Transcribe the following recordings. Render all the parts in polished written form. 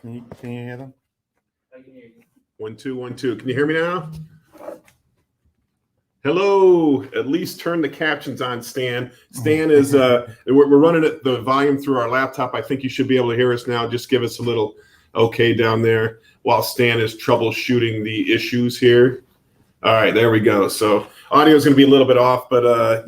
Can you hear them? I can hear you. 1 2 1 2. Can you hear me now? Hello. At least turn the captions on, Stan. Stan is we're running the volume through our laptop. I think you should be able to hear us now. Just give us a little okay down there while Stan is troubleshooting the issues here. All right, there we go. So audio is going to be a little bit off, but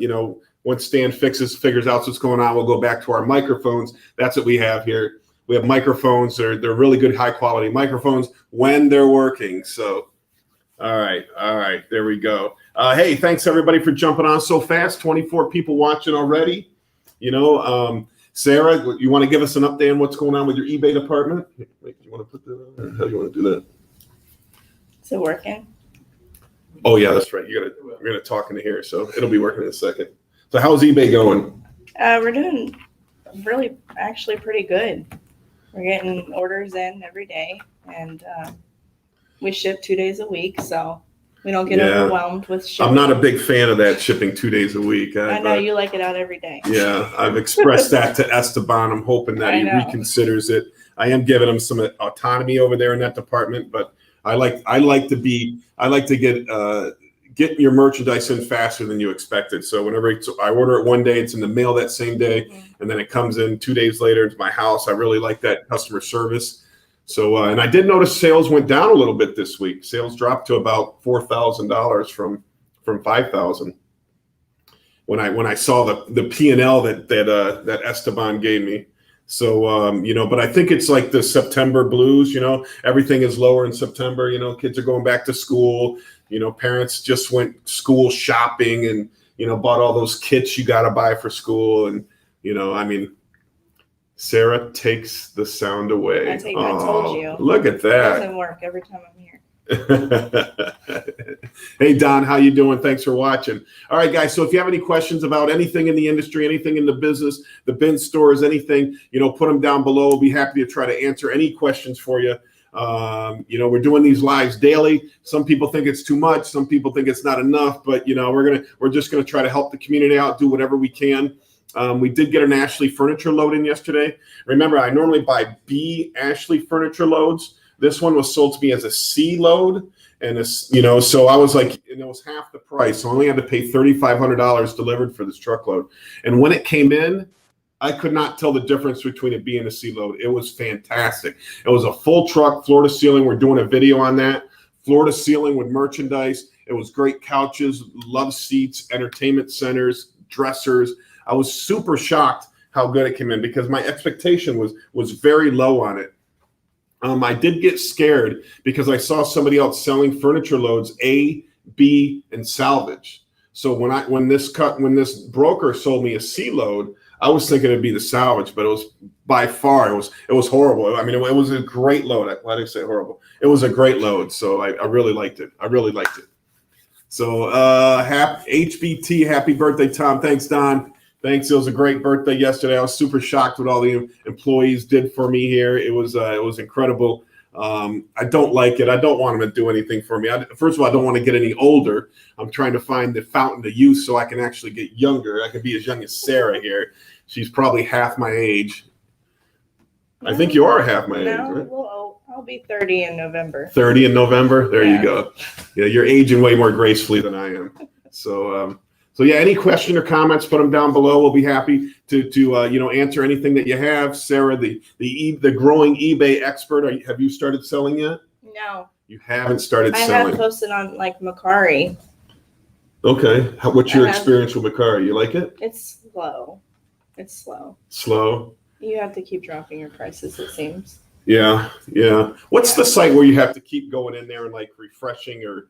once Stan figures out what's going on, we'll go back to our microphones. That's what we have here. We have microphones. They're really good, high quality microphones when they're working. So, all right, there we go. Hey, thanks everybody for jumping on so fast. 24 people watching already. Sarah, you want to give us an update on what's going on with your eBay department? Wait, you want to put that on, or how do you want to do that? Is it working? Oh yeah, that's right. We're gonna talk into here, so it'll be working in a second. So how's eBay going? We're doing really actually pretty good. We're getting orders in every day, and we ship 2 days a week, so we don't get overwhelmed with shipping. I'm not a big fan of that shipping 2 days a week. I know you like it out every day. Yeah, I've expressed that to Esteban. I'm hoping that he reconsiders it. I am giving him some autonomy over there in that department, but I like to get your merchandise in faster than you expected. So whenever I order it one day, it's in the mail that same day, and then it comes in 2 days later into my house. I really like that customer service. So and I did notice sales went down a little bit this week. Sales dropped to about $4,000 from $5,000. When I saw the P&L that Esteban gave me. So, but I think it's like the September blues, everything is lower in September, kids are going back to school, parents just went school shopping and, bought all those kits you got to buy for school. And, Sarah takes the sound away. I told you. Look at that. It doesn't work every time I'm here. Hey Don, how you doing? Thanks for watching. All right, guys. So if you have any questions about anything in the industry, anything in the business, the bin stores, anything, put them down below. We'll be happy to try to answer any questions for you. We're doing these lives daily. Some people think it's too much. Some people think it's not enough. But we're just gonna try to help the community out, do whatever we can. We did get an Ashley furniture load in yesterday. Remember, I normally buy B Ashley furniture loads. This one was sold to me as a C load, and so I was like, and it was half the price. So I only had to pay $3,500 delivered for this truckload. And when it came in, I could not tell the difference between a B and a C load. It was fantastic. It was a full truck, floor to ceiling. We're doing a video on that. Floor to ceiling with merchandise. It was great couches, love seats, entertainment centers, dressers. I was super shocked how good it came in because my expectation was very low on it. I did get scared because I saw somebody else selling furniture loads A, B, and salvage. So when this broker sold me a C load, I was thinking it'd be the salvage, but it was by far it was horrible. I mean, it was a great load. Why did I say horrible? It was a great load, so I really liked it. So HBT, happy birthday, Tom. Thanks, Don. Thanks. It was a great birthday yesterday. I was super shocked what all the employees did for me here. It was incredible. I don't like it. I don't want them to do anything for me. First of all, I don't want to get any older. I'm trying to find the fountain of youth so I can actually get younger. I could be as young as Sarah here. She's probably half my age. I think you are half my age, right? Well, I'll be 30 in November. 30 in November? There you go. Yeah, you're aging way more gracefully than I am. So yeah, any question or comments, put them down below. We'll be happy to answer anything that you have. Sarah, the growing eBay expert, have you started selling yet? No. You haven't started selling. I have posted on Macari. Okay. What's your experience with Macari? You like it? It's slow. It's slow. Slow? You have to keep dropping your prices, it seems. Yeah. What's the site where you have to keep going in there and refreshing or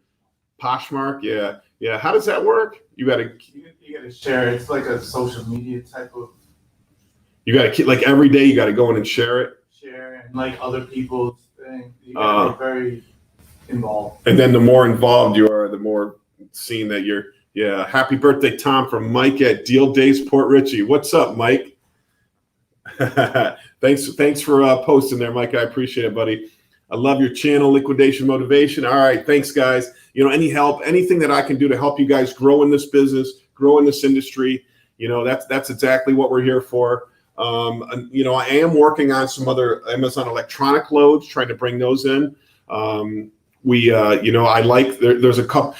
Poshmark? Yeah. How does that work? You gotta share it. It's like a social media type of. You gotta keep every day. You gotta go in and share it. Share and other people's things. You gotta be very involved. And then the more involved you are, the more seen that you're. Yeah. Happy birthday, Tom, from Mike at Deal Days Port Richey. What's up, Mike? Thanks for posting there, Mike. I appreciate it, buddy. I love your channel, Liquidation Motivation. All right, thanks, guys. Any help, anything that I can do to help you guys grow in this business, grow in this industry, that's exactly what we're here for. You know, I am working on some other Amazon electronic loads, trying to bring those in. You know, I like, there's a couple,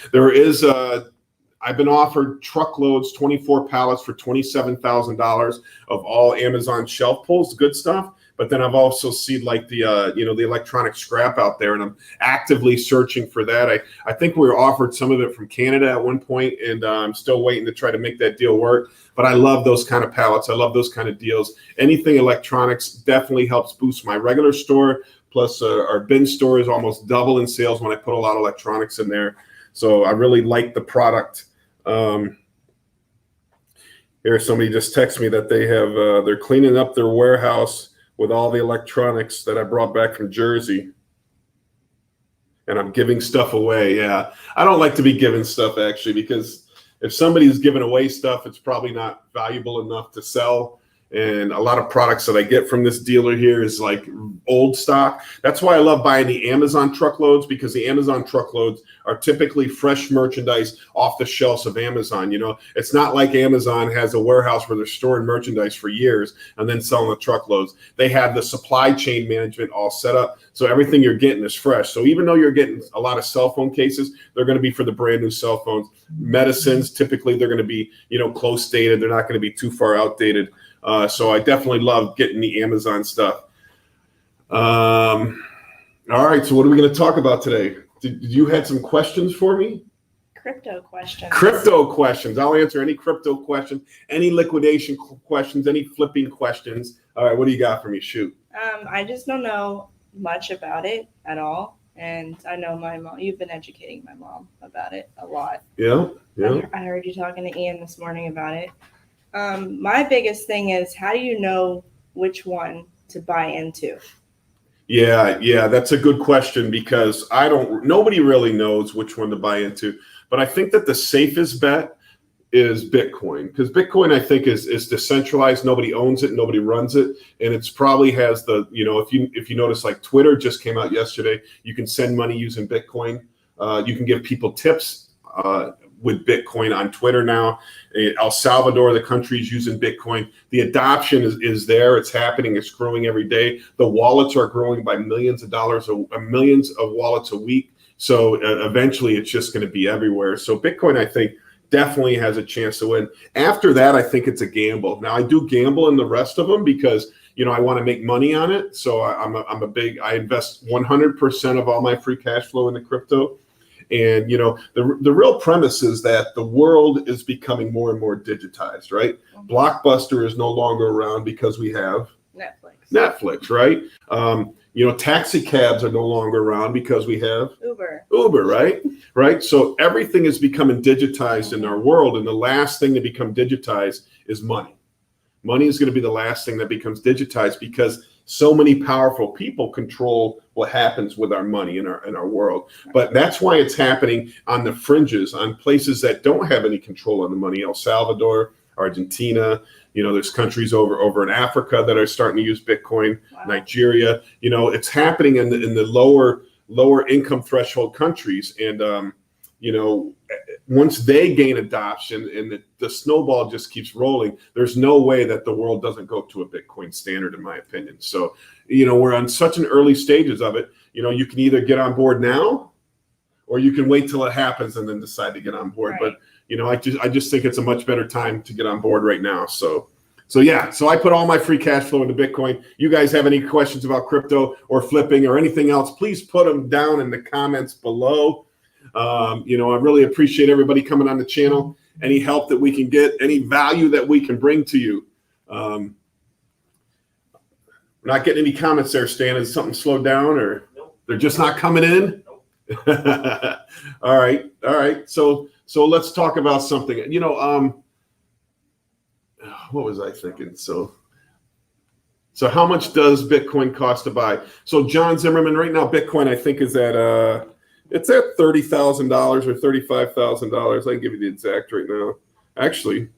I've been offered truckloads, 24 pallets for $27,000 of all Amazon shelf pulls, good stuff. But then I've also seen like the, you know, the electronic scrap out there, and I'm actively searching for that. I think we were offered some of it from Canada at one point, and I'm still waiting to try to make that deal work. But I love those kind of pallets. I love those kind of deals. Anything electronics definitely helps boost my regular store. Plus our bin store is almost double in sales when I put a lot of electronics in there. So I really like the product. Here, somebody just texted me that they have, they're cleaning up their warehouse with all the electronics that I brought back from Jersey. And I'm giving stuff away. Yeah, I don't like to be giving stuff actually, because if somebody's giving away stuff, it's probably not valuable enough to sell. And a lot of products that I get from this dealer here is like old stock. That's why I love buying the Amazon truckloads, because the Amazon truckloads are typically fresh merchandise off the shelves of Amazon. You know, it's not like Amazon has a warehouse where they're storing merchandise for years and then selling the truckloads. They have the supply chain management all set up. So everything you're getting is fresh. So even though you're getting a lot of cell phone cases, they're going to be for the brand new cell phones. Medicines, typically they're going to be, you know, close dated. They're not going to be too far outdated. So I definitely love getting the Amazon stuff. All right. So what are we going to talk about today? Did you had some questions for me? Crypto questions. Crypto questions. I'll answer any crypto question, any liquidation questions, any flipping questions. All right. What do you got for me? Shoot. I just don't know much about it at all. And I know my mom, you've been educating my mom about it a lot. Yeah. Yeah. I heard you talking to Ian this morning about it. My biggest thing is, how do you know which one to buy into? Yeah, that's a good question, because nobody really knows which one to buy into. But I think that the safest bet is Bitcoin, because Bitcoin, I think, is decentralized. Nobody owns it, nobody runs it, and it's probably has the, you know, if you notice, like Twitter just came out yesterday, you can send money using Bitcoin. You can give people tips with Bitcoin on Twitter now. El Salvador, the country, is using Bitcoin. The adoption is there. It's happening. It's growing every day. The wallets are growing by millions of dollars, millions of wallets a week. So eventually it's just going to be everywhere. So Bitcoin, I think, definitely has a chance to win. After that, I think it's a gamble. Now, I do gamble in the rest of them because, you know, I want to make money on it. So I invest 100% of all my free cash flow into crypto. And, you know, the real premise is that the world is becoming more and more digitized, right? Mm-hmm. Blockbuster is no longer around because we have Netflix, right? You know, taxi cabs are no longer around because we have Uber, right? So everything is becoming digitized in our world. And the last thing to become digitized is money. Money is going to be the last thing that becomes digitized, because so many powerful people control what happens with our money in our world. But that's why it's happening on the fringes, on places that don't have any control on the money. El Salvador, Argentina, you know, there's countries over in Africa that are starting to use Bitcoin. Wow. Nigeria, you know, it's happening in the lower income threshold countries. And, you know, once they gain adoption and the snowball just keeps rolling, there's no way that the world doesn't go to a Bitcoin standard, in my opinion. So, you know, we're on such an early stages of it. You know, you can either get on board now, or you can wait till it happens and then decide to get on board. Right. But, you know, I just think it's a much better time to get on board right now. So yeah, so I put all my free cash flow into Bitcoin. You guys have any questions about crypto or flipping or anything else, please put them down in the comments below. You know, I really appreciate everybody coming on the channel. Any help that we can get, any value that we can bring to you. We're not getting any comments there, Stan. Is something slowed down, or they're just not coming in? All right. So let's talk about something. You know, what was I thinking? So how much does Bitcoin cost to buy? So John Zimmerman, right now, Bitcoin, I think, is at it's at $30,000 or $35,000. I can give you the exact right now. Actually,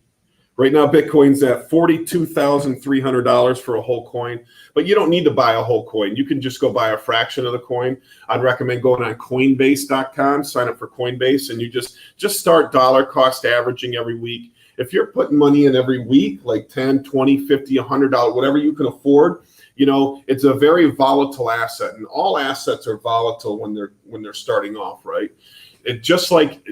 right now, Bitcoin's at $42,300 for a whole coin. But you don't need to buy a whole coin. You can just go buy a fraction of the coin. I'd recommend going on Coinbase.com, sign up for Coinbase, and you just start dollar cost averaging every week. If you're putting money in every week, like 10, 20, 50, $100, whatever you can afford, it's a very volatile asset, and all assets are volatile when they're starting off, right? It just like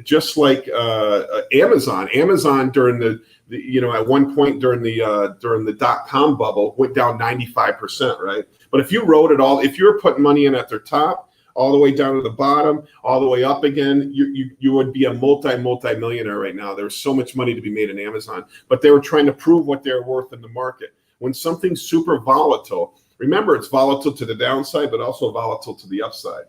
Amazon. Amazon during the at one point during the .com bubble went down 95%, right? But if you wrote it all, if you were putting money in at their top, all the way down to the bottom, all the way up again, you would be a multi-millionaire right now. There's so much money to be made in Amazon, but they were trying to prove what they're worth in the market. When something's super volatile, remember it's volatile to the downside, but also volatile to the upside.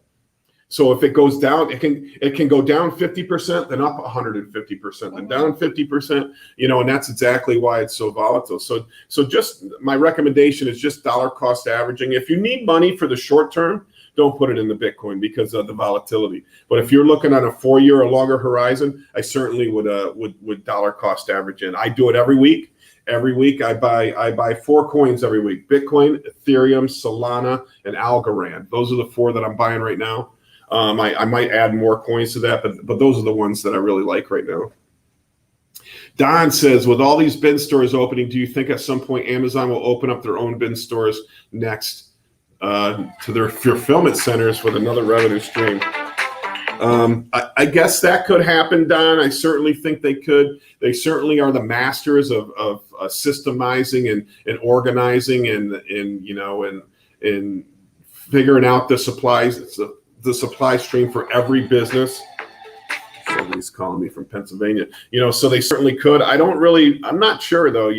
So if it goes down, it can go down 50%, then up 150%, then down 50%, and that's exactly why it's so volatile. So just my recommendation is just dollar cost averaging. If you need money for the short term, don't put it in the Bitcoin because of the volatility. But if you're looking on a 4-year or longer horizon, I certainly would dollar cost average in. I do it every week. Every week I buy 4 coins every week: Bitcoin, Ethereum, Solana, and Algorand. Those are the 4 that I'm buying right now. I might add more coins to that, but those are the ones that I really like right now. Don says, with all these bin stores opening, do you think at some point Amazon will open up their own bin stores next to their fulfillment centers with another revenue stream? I guess that could happen, Don. I certainly think they could. They certainly are the masters of systemizing and organizing and figuring out the supplies. The supply stream for every business. Somebody's calling me from Pennsylvania. So they certainly could. I'm not sure though.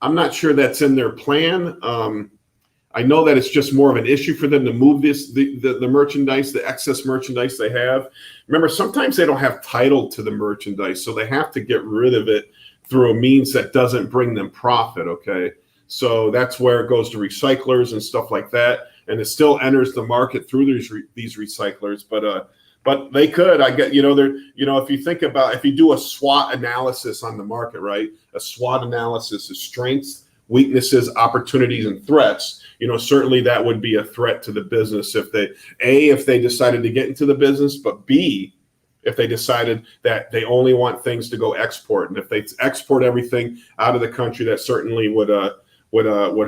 I'm not sure that's in their plan. I know that it's just more of an issue for them to move the merchandise, the excess merchandise they have. Remember, sometimes they don't have title to the merchandise, so they have to get rid of it through a means that doesn't bring them profit. Okay, so that's where it goes to recyclers and stuff like that. And it still enters the market through these recyclers, but they could. I get if you think about, if you do a SWOT analysis on the market, right? A SWOT analysis is strengths, weaknesses, opportunities, and threats. Certainly that would be a threat to the business if they decided to get into the business, but B, if they decided that they only want things to go export, and if they export everything out of the country, that certainly would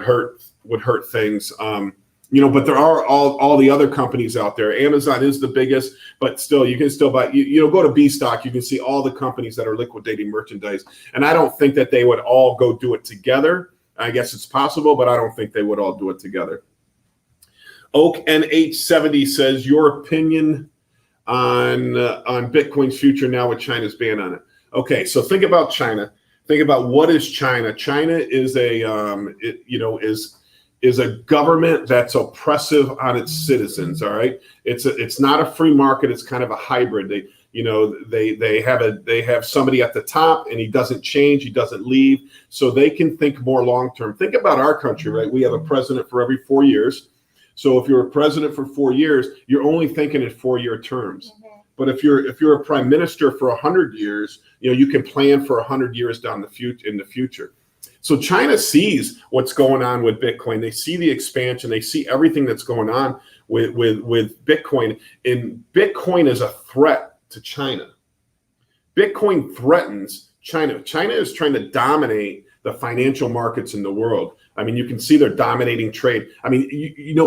hurt things. But there are all the other companies out there. Amazon is the biggest, but still, you can still buy. Go to B Stock, you can see all the companies that are liquidating merchandise, and I don't think that they would all go do it together. I guess it's possible, but I don't think they would all do it together. Oak NH70 says, your opinion on Bitcoin's future now with China's ban on it. Okay, so think about China. Think about what is China. China is is a government that's oppressive on its citizens. All right, it's not a free market. It's kind of a hybrid. They have somebody at the top, and he doesn't change. He doesn't leave, so they can think more long term. Think about our country, right? We have a president for every 4 years. So if you're a president for 4 years, you're only thinking in 4-year terms. Mm-hmm. But if you're a prime minister for 100 years, you can plan for 100 years in the future. So China sees what's going on with Bitcoin. They see the expansion. They see everything that's going on with Bitcoin. And Bitcoin is a threat to China. Bitcoin threatens China. China is trying to dominate the financial markets in the world. I mean, you can see they're dominating trade. I mean,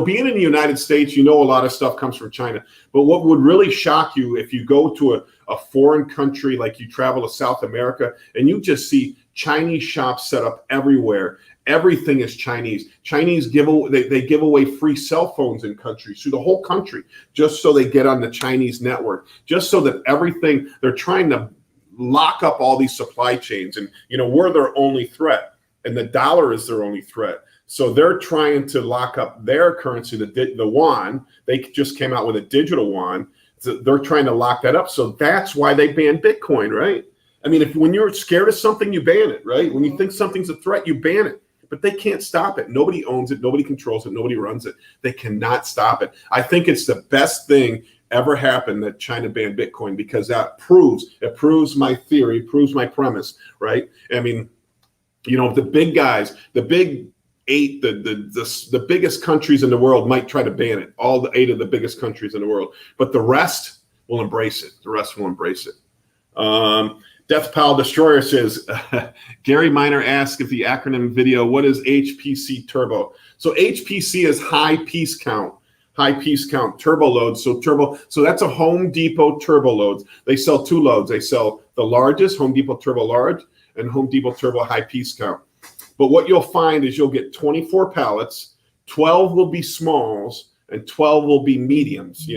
being in the United States, a lot of stuff comes from China. But what would really shock you if you go to a foreign country, like you travel to South America, and you just see Chinese shops set up everywhere. Everything is Chinese. Chinese give away free cell phones in countries, through the whole country, just so they get on the Chinese network, just so that everything, they're trying to lock up all these supply chains. And, we're their only threat, and the dollar is their only threat. So they're trying to lock up their currency, the yuan. They just came out with a digital yuan. So they're trying to lock that up. So that's why they banned Bitcoin, right? I mean, when you're scared of something, you ban it, right? When you think something's a threat, you ban it. But they can't stop it. Nobody owns it. Nobody controls it. Nobody runs it. They cannot stop it. I think it's the best thing ever happened that China banned Bitcoin, because that proves my theory, proves my premise, right? I mean, the big guys, the big 8, the biggest countries in the world might try to ban it. All the 8 of the biggest countries in the world, but the rest will embrace it. The rest will embrace it. Death Pile Destroyer says, Gary Miner asks if the acronym video, what is HPC Turbo? So HPC is high piece count turbo loads. So that's a Home Depot turbo loads. They sell two loads. They sell the largest, Home Depot Turbo Large, and Home Depot Turbo High Piece Count. But what you'll find is you'll get 24 pallets, 12 will be smalls, and 12 will be mediums,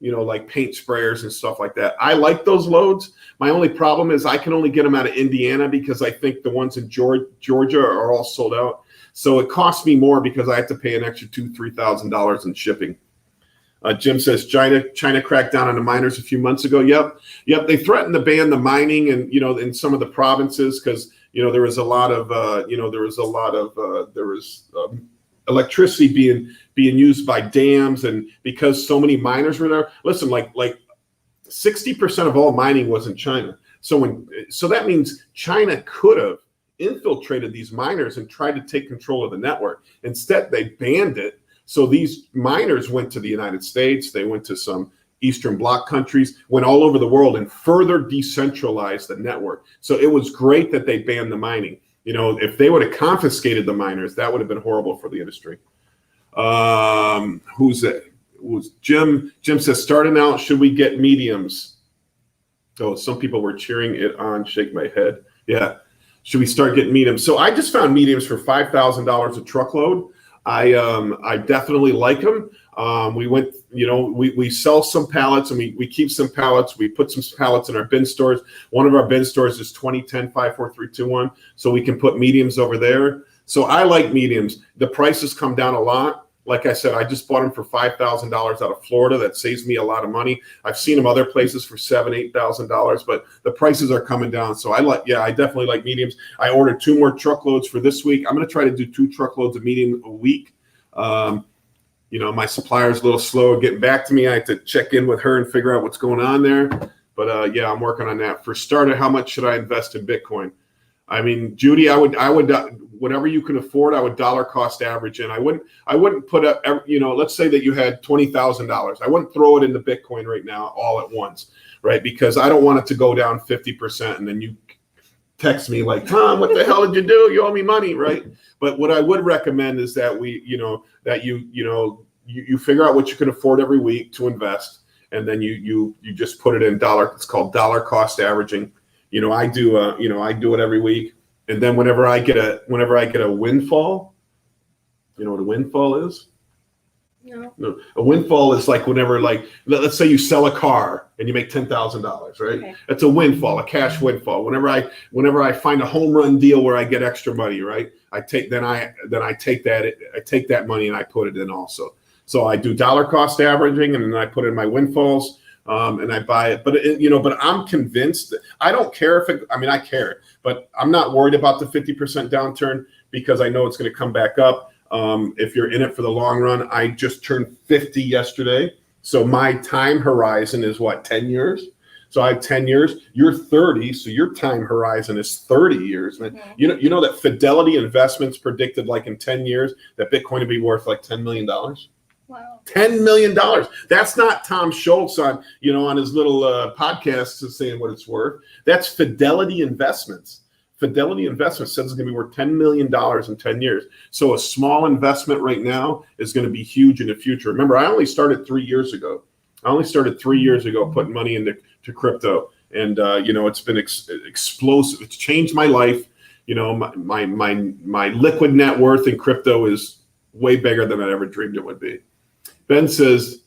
like paint sprayers and stuff like that. I like those loads. My only problem is I can only get them out of Indiana because I think the ones in Georgia are all sold out. So it costs me more because I have to pay an extra $2,000-$3,000 in shipping. Jim says China cracked down on the miners a few months ago. Yep. They threatened to ban the mining and in some of the provinces because there was a lot of electricity being used by dams, and because so many miners were there. Listen, like 60% of all mining was in China. So that means China could have infiltrated these miners and tried to take control of the network. Instead, they banned it. So these miners went to the United States, they went to some Eastern Bloc countries, went all over the world and further decentralized the network. So it was great that they banned the mining. If they would have confiscated the miners, that would have been horrible for the industry. Who's that? Jim says, starting out, should we get mediums? Oh, some people were cheering it on, shake my head. Yeah. Should we start getting mediums? So I just found mediums for $5,000 a truckload. I definitely like them. We sell some pallets and we keep some pallets. We put some pallets in our bin stores. One of our bin stores is 2010-54321. So we can put mediums over there. So I like mediums. The prices come down a lot. Like I said, I just bought them for $5,000 out of Florida. That saves me a lot of money. I've seen them other places for $7,000, $8,000, but the prices are coming down. So I definitely like mediums. I ordered 2 more truckloads for this week. I'm going to try to do 2 truckloads of medium a week. My supplier's a little slow at getting back to me. I have to check in with her and figure out what's going on there. But I'm working on that. For starter, how much should I invest in Bitcoin? I mean, Judy, I would whatever you can afford, I would dollar cost average in. I wouldn't put up, let's say that you had $20,000. I wouldn't throw it into Bitcoin right now all at once, right? Because I don't want it to go down 50% and then you text me like, Tom, what the hell did you do? You owe me money, right? But what I would recommend is that you figure out what you can afford every week to invest, and then you just put it in dollar. It's called dollar cost averaging. I do it every week. And then whenever I get a windfall, you know what a windfall is? No. A windfall is like whenever, let's say you sell a car and you make $10,000, right? Okay. That's a windfall, a cash windfall. Whenever I find a home run deal where I get extra money, right? I take that money and I put it in also. So I do dollar cost averaging and then I put in my windfalls. And I buy it, but I'm convinced that I don't care I care, but I'm not worried about the 50% downturn because I know it's going to come back up. If you're in it for the long run, I just turned 50 yesterday. So my time horizon is 10 years. So I have 10 years, you're 30. So your time horizon is 30 years. Man. Mm-hmm. You know that Fidelity Investments predicted in 10 years that Bitcoin would be worth $10 million. Wow. $10 million. That's not Tom Schultz on his little podcast saying what it's worth. That's Fidelity Investments. Fidelity Investments says it's going to be worth $10 million in 10 years. So a small investment right now is going to be huge in the future. Remember, I only started 3 years ago. Putting money into crypto. And, it's been explosive. It's changed my life. My liquid net worth in crypto is way bigger than I ever dreamed it would be. Ben says,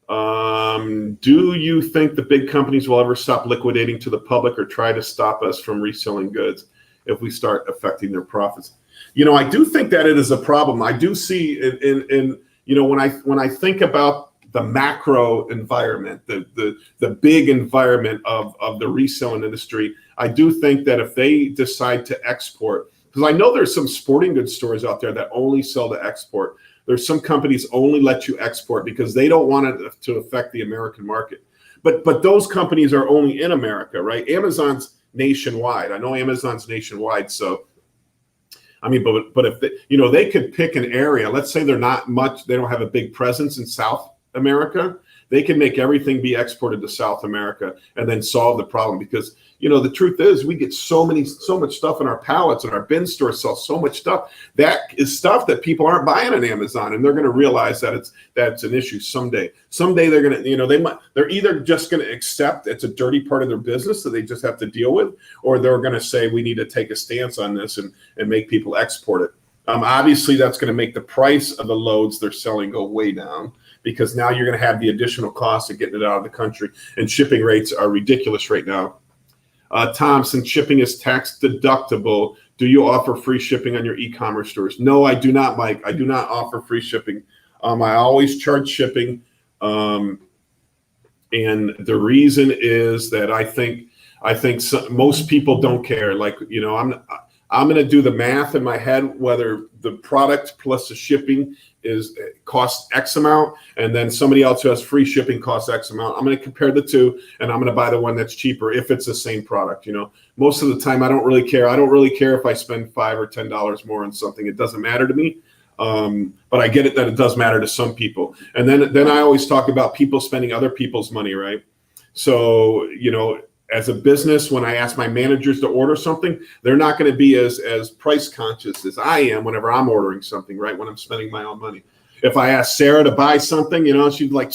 do you think the big companies will ever stop liquidating to the public or try to stop us from reselling goods if we start affecting their profits? I do think that it is a problem. I do see when I think about the macro environment, the big environment of the reselling industry, I do think that if they decide to export, because I know there's some sporting goods stores out there that only sell to export. There's some companies only let you export because they don't want it to affect the American market. But those companies are only in America, right? Amazon's nationwide. I know Amazon's nationwide. So, but if they could pick an area, let's say they don't have a big presence in South America, They can make everything be exported to South America and then solve the problem. Because, the truth is we get so much stuff in our pallets, and our bin store sells so much stuff. That is stuff that people aren't buying on Amazon, and they're going to realize that it's an issue someday. Someday they're going to, they're either just going to accept it's a dirty part of their business that they just have to deal with, or they're going to say we need to take a stance on this and make people export it. Obviously, that's going to make the price of the loads they're selling go way down, because now you're going to have the additional cost of getting it out of the country, and shipping rates are ridiculous right now. Tom, since shipping is tax deductible, do you offer free shipping on your e-commerce stores? No, I do not, Mike. I do not offer free shipping. I always charge shipping, and the reason is that I think most people don't care. Like, I'm going to do the math in my head whether the product plus the shipping costs X amount, and then somebody else who has free shipping costs X amount. I'm going to compare the two, and I'm going to buy the one that's cheaper if it's the same product. Most of the time I don't really care. I don't really care if I spend $5 or $10 more on something. It doesn't matter to me. But I get it that it does matter to some people. And then I always talk about people spending other people's money, right? So, as a business, when I ask my managers to order something, they're not going to be as price conscious as I am whenever I'm ordering something, right? When I'm spending my own money. If I ask Sarah to buy something, she'd like,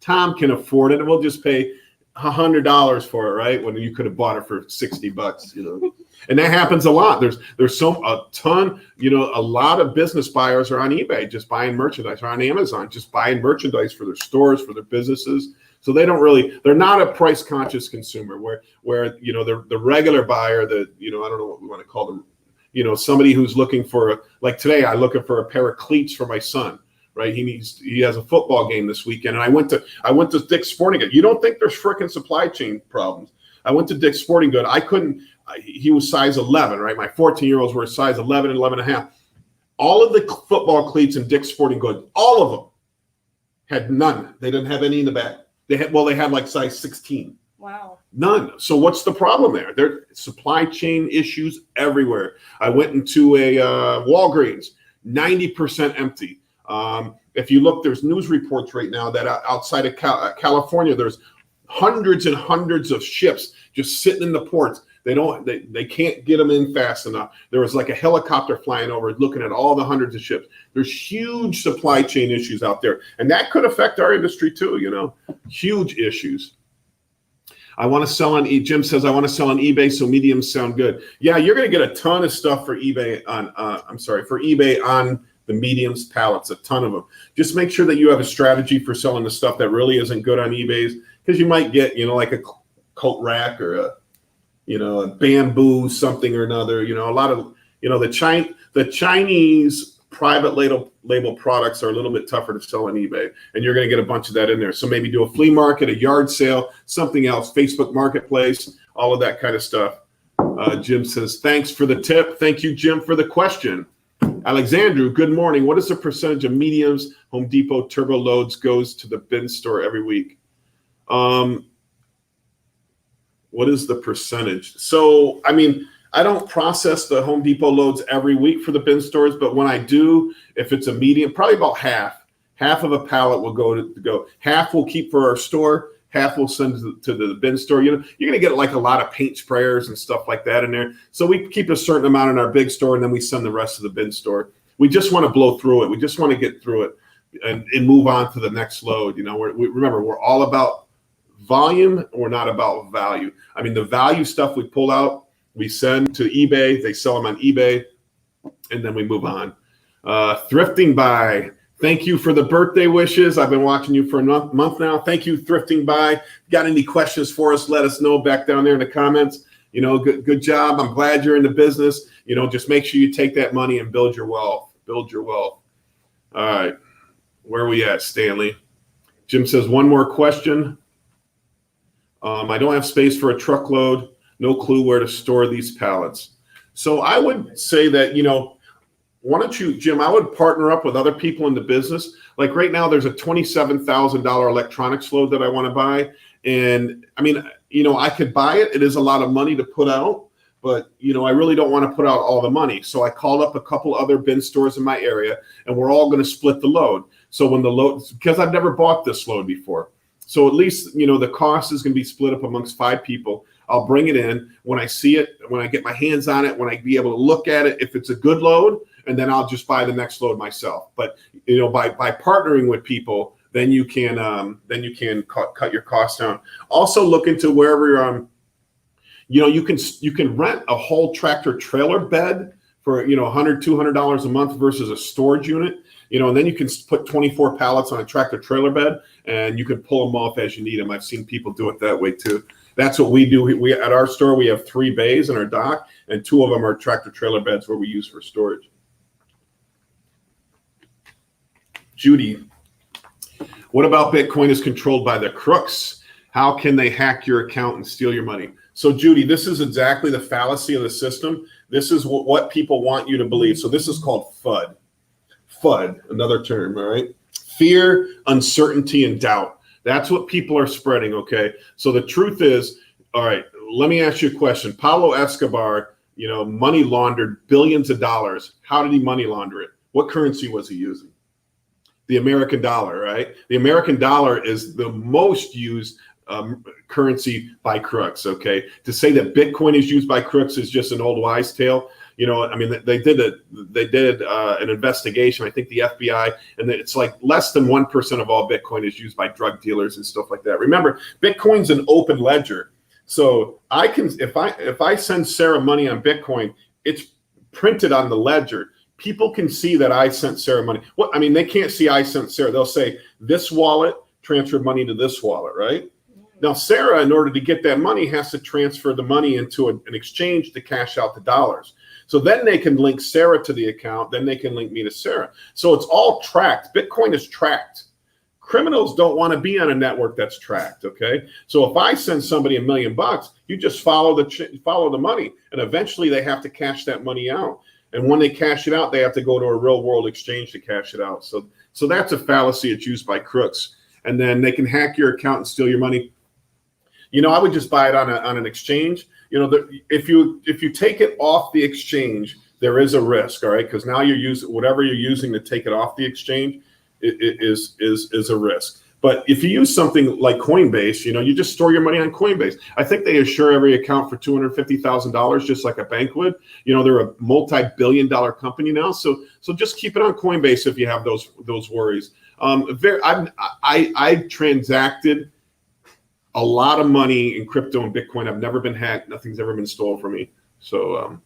Tom can afford it, and we'll just pay $100 for it, right? When you could have bought it for $60, And that happens a lot. There's a ton, a lot of business buyers are on eBay just buying merchandise, or on Amazon just buying merchandise for their stores, for their businesses. So they're not a price conscious consumer where the regular buyer that, I don't know what we want to call them, somebody who's looking for, like today, I'm looking for a pair of cleats for my son, right? He has a football game this weekend. And I went to Dick's Sporting Goods. You don't think there's frickin' supply chain problems. I went to Dick's Sporting Goods. He was size 11, right? My 14-year-olds were size 11 and 11 and a half. All of the football cleats in Dick's Sporting Goods, all of them had none. They didn't have any in the back. They had like size 16. Wow. None. So what's the problem there? There are supply chain issues everywhere. I went into a Walgreens, 90% empty. If you look, there's news reports right now that outside of California, there's hundreds and hundreds of ships just sitting in the ports. They can't get them in fast enough. There was like a helicopter flying over looking at all the hundreds of ships. There's huge supply chain issues out there, and that could affect our industry too, huge issues. I want to sell on Jim says I want to sell on eBay, so mediums sound good. Yeah, you're going to get a ton of stuff for eBay on the mediums pallets, a ton of them. Just make sure that you have a strategy for selling the stuff that really isn't good on eBay's, because you might get, like a coat rack or a bamboo something or another, a lot of, the Chinese private label products are a little bit tougher to sell on eBay, and you're going to get a bunch of that in there. So maybe do a flea market, a yard sale, something else, Facebook Marketplace, all of that kind of stuff. Jim says, thanks for the tip. Thank you, Jim, for the question. Alexandru, good morning. What is the percentage of mediums Home Depot turbo loads goes to the bin store every week? What is the percentage? So, I don't process the Home Depot loads every week for the bin stores, but when I do, if it's a medium, probably about half of a pallet will go. Half we'll keep for our store, half we'll send to the bin store. You're going to get like a lot of paint sprayers and stuff like that in there. So we keep a certain amount in our big store, and then we send the rest to the bin store. We just want to blow through it. We just want to get through it and move on to the next load. Remember, we're all about volume. We're not about value. The value stuff we pull out, we send to eBay. They sell them on eBay, and then we move on. Thrifting by. Thank you for the birthday wishes. I've been watching you for a month now. Thank you, Thrifting by. Got any questions for us? Let us know back down there in the comments. Good job. I'm glad you're in the business. Just make sure you take that money and build your wealth. Build your wealth. All right. Where are we at, Stanley? Jim says, one more question. I don't have space for a truckload. No clue where to store these pallets. So I would say that, why don't you, Jim, I would partner up with other people in the business. Like right now, there's a $27,000 electronics load that I want to buy. And I could buy it. It is a lot of money to put out, but, I really don't want to put out all the money. So I called up a couple other bin stores in my area, and we're all going to split the load. So when the load, because I've never bought this load before. So at least, the cost is going to be split up amongst 5 people. I'll bring it in when I see it, when I get my hands on it, when I be able to look at it, if it's a good load, and then I'll just buy the next load myself. But, by partnering with people, then you can cut your costs down. Also look into wherever, you can rent a whole tractor trailer bed for, $100, $200 a month versus a storage unit. And then you can put 24 pallets on a tractor trailer bed, and you can pull them off as you need them. I've seen people do it that way too. That's what we do. We at our store, we have 3 bays in our dock, and 2 of them are tractor trailer beds where we use for storage. Judy, what about Bitcoin is controlled by the crooks? How can they hack your account and steal your money? So Judy, this is exactly the fallacy of the system. This is what people want you to believe. So this is called FUD. FUD, another term, all right? Fear, uncertainty, and doubt. That's what people are spreading, okay? So the truth is, all right, let me ask you a question. Pablo Escobar, money laundered billions of dollars. How did he money launder it? What currency was he using? The American dollar, right? The American dollar is the most used currency by crooks, okay? To say that Bitcoin is used by crooks is just an old wives' tale. They did an investigation, I think the FBI, and it's like less than 1% of all Bitcoin is used by drug dealers and stuff like that. Remember, Bitcoin's an open ledger. So I can, if I send Sarah money on Bitcoin, it's printed on the ledger. People can see that I sent Sarah money. They can't see I sent Sarah. They'll say this wallet transferred money to this wallet, right? Now, Sarah, in order to get that money, has to transfer the money into an exchange to cash out the dollars. So then they can link Sarah to the account. Then they can link me to Sarah. So it's all tracked. Bitcoin is tracked. Criminals don't want to be on a network that's tracked, okay? So if I send somebody $1 million, you just follow the money, and eventually they have to cash that money out. And when they cash it out, they have to go to a real world exchange to cash it out. So that's a fallacy. It's used by crooks. And then they can hack your account and steal your money. I would just buy it on an exchange. If you take it off the exchange, there is a risk, all right? Because now whatever you're using to take it off the exchange is a risk. But if you use something like Coinbase, you just store your money on Coinbase. I think they assure every account for $250,000, just like a bank would. They're a multi-billion-dollar company now, so just keep it on Coinbase if you have those worries. I transacted a lot of money in crypto and Bitcoin. I've never been hacked. Nothing's ever been stolen from me. So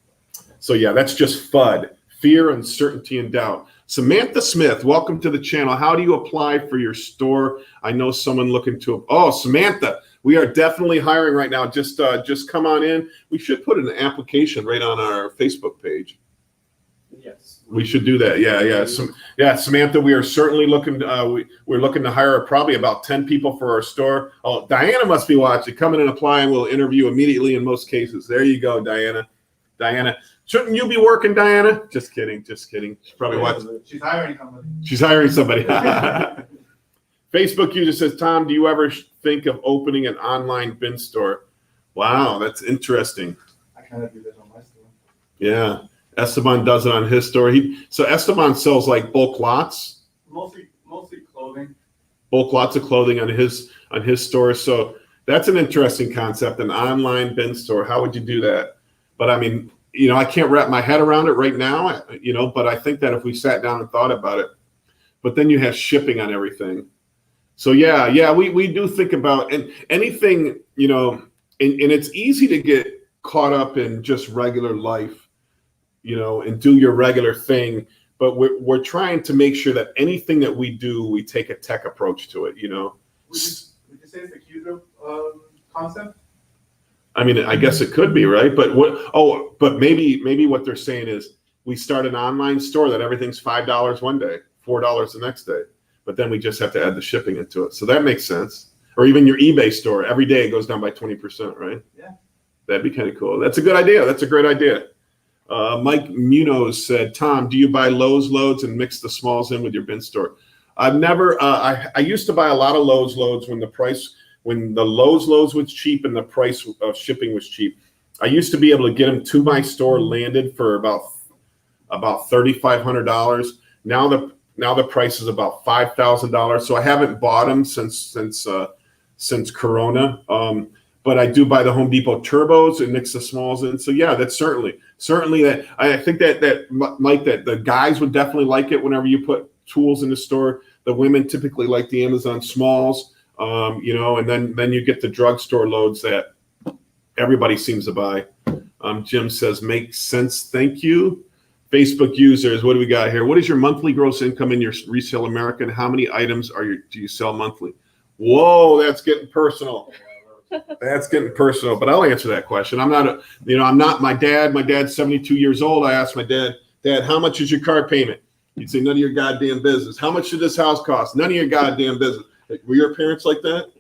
yeah, that's just FUD. Fear, uncertainty, and doubt. Samantha Smith, welcome to the channel. How do you apply for your store? I know someone looking to. Oh, Samantha, we are definitely hiring right now. Just come on in. We should put an application right on our Facebook page. Yes. We should do that. Yeah. Samantha, we are certainly looking. We're looking to hire probably about 10 people for our store. Oh, Diana must be watching. Come in and apply, and we'll interview immediately in most cases. There you go, Diana. Diana, shouldn't you be working, Diana? Just kidding. She's probably watching. She's hiring somebody. She's hiring somebody. Facebook user says, Tom, do you ever think of opening an online bin store? Wow, that's interesting. I kind of do that on my store. Yeah. Esteban does it on his store. So Esteban sells like bulk lots. Mostly clothing. Bulk lots of clothing on his store. So that's an interesting concept, an online bin store. How would you do that? But I can't wrap my head around it right now, but I think that if we sat down and thought about it, but then you have shipping on everything. So yeah, we do think about, and anything, and it's easy to get caught up in just regular life, and do your regular thing. But we're trying to make sure that anything that we do, we take a tech approach to it, Would you say it's a Q concept? I guess it could be, right? But but maybe what they're saying is we start an online store that everything's $5 one day, $4 the next day, but then we just have to add the shipping into it. So that makes sense. Or even your eBay store, every day it goes down by 20%, right? Yeah. That'd be kind of cool. That's a good idea. That's a great idea. Mike Munoz said, Tom, do you buy Lowe's loads and mix the smalls in with your bin store? I've never, I used to buy a lot of Lowe's loads when the Lowe's loads was cheap and the price of shipping was cheap. I used to be able to get them to my store landed for about $3,500. Now the price is about $5,000. So I haven't bought them since since Corona. But I do buy the Home Depot turbos and mix the smalls in. So yeah, that's certainly that. I think that Mike, that the guys would definitely like it whenever you put tools in the store. The women typically like the Amazon smalls, and then you get the drugstore loads that everybody seems to buy. Jim says, makes sense. Thank you. Facebook users, what do we got here? What is your monthly gross income in your Resale America, and how many items do you sell monthly? Whoa, that's getting personal. That's getting personal, but I'll answer that question. I'm not my dad. My dad's 72 years old. I asked my dad, how much is your car payment? He'd say, none of your goddamn business. How much did this house cost? None of your goddamn business. Were your parents like that?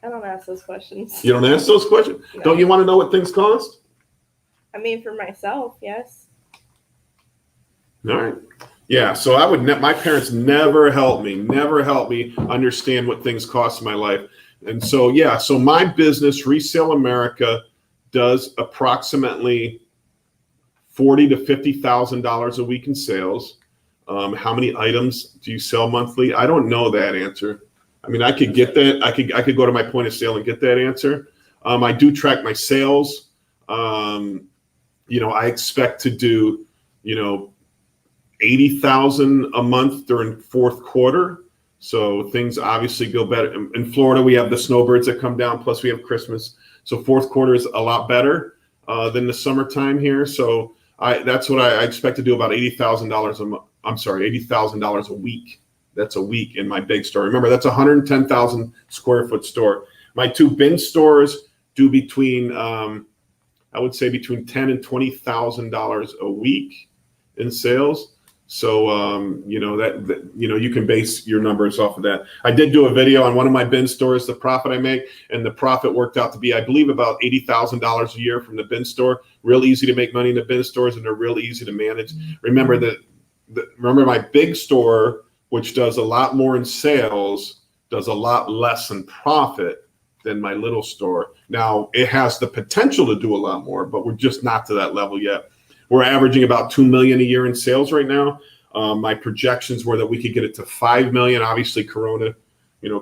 I don't ask those questions. You don't ask those questions? No. Don't you want to know what things cost? I mean, for myself, yes. All right. Yeah, so my parents never helped me understand what things cost in my life. And so, yeah, so my business, Resale America, does approximately $40,000 to $50,000 a week in sales. How many items do you sell monthly? I don't know that answer. I mean, I could get that. I could go to my point of sale and get that answer. I do track my sales. I expect to do, 80,000 a month during fourth quarter. So things obviously go better. In Florida, we have the snowbirds that come down, plus we have Christmas. So fourth quarter is a lot better than the summertime here. So that's what I expect to do, about $80,000 a month. I'm sorry, $80,000 a week. That's a week in my big store. Remember, that's a 110,000 square foot store. My two bin stores do between, I would say between $10,000 and $20,000 a week in sales. So, you can base your numbers off of that. I did do a video on one of my bin stores, the profit I make, and the profit worked out to be, I believe, about $80,000 a year from the bin store. Real easy to make money in the bin stores, and they're real easy to manage. Remember my big store, which does a lot more in sales, does a lot less in profit than my little store. Now, it has the potential to do a lot more, but we're just not to that level yet. We're averaging about $2 million a year in sales right now. My projections were that we could get it to $5 million. Obviously, Corona,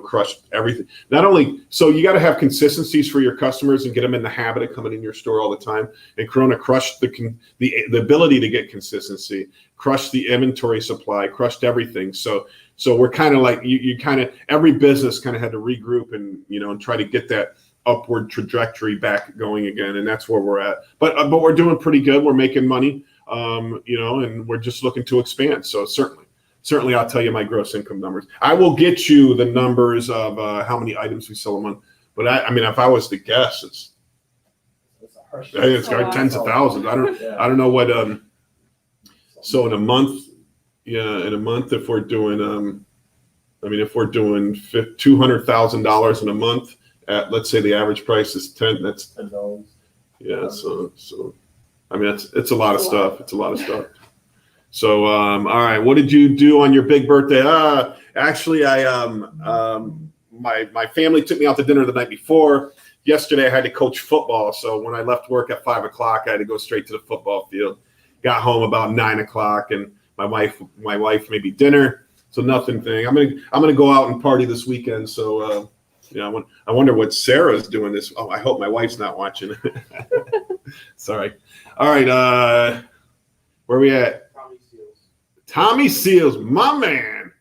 crushed everything. Not only, so you got to have consistencies for your customers and get them in the habit of coming in your store all the time. And Corona crushed the ability to get consistency, crushed the inventory supply, crushed everything. So we're kind of like every business kind of had to regroup and and try to get that upward trajectory back going again, and that's where we're at. But we're doing pretty good. We're making money, and we're just looking to expand. So certainly, I'll tell you my gross income numbers. I will get you the numbers of how many items we sell a month. But I mean, if I was to guess, it's got tens of thousands. I don't know what. So in a month, if we're doing, if we're doing $200,000 in a month. At, let's say the average price is 10. That's $10. Yeah. So I mean, it's a lot of stuff. It's a lot of stuff. So all right, what did you do on your big birthday? Actually, my family took me out to dinner the night before. Yesterday, I had to coach football, so when I left work at 5 o'clock, I had to go straight to the football field. Got home about 9 o'clock, and my wife made me dinner. So nothing thing. I'm gonna go out and party this weekend. So. I wonder what Sarah's doing this. Oh, I hope my wife's not watching. Sorry. All right. Where are we at? Tommy Seals, my man.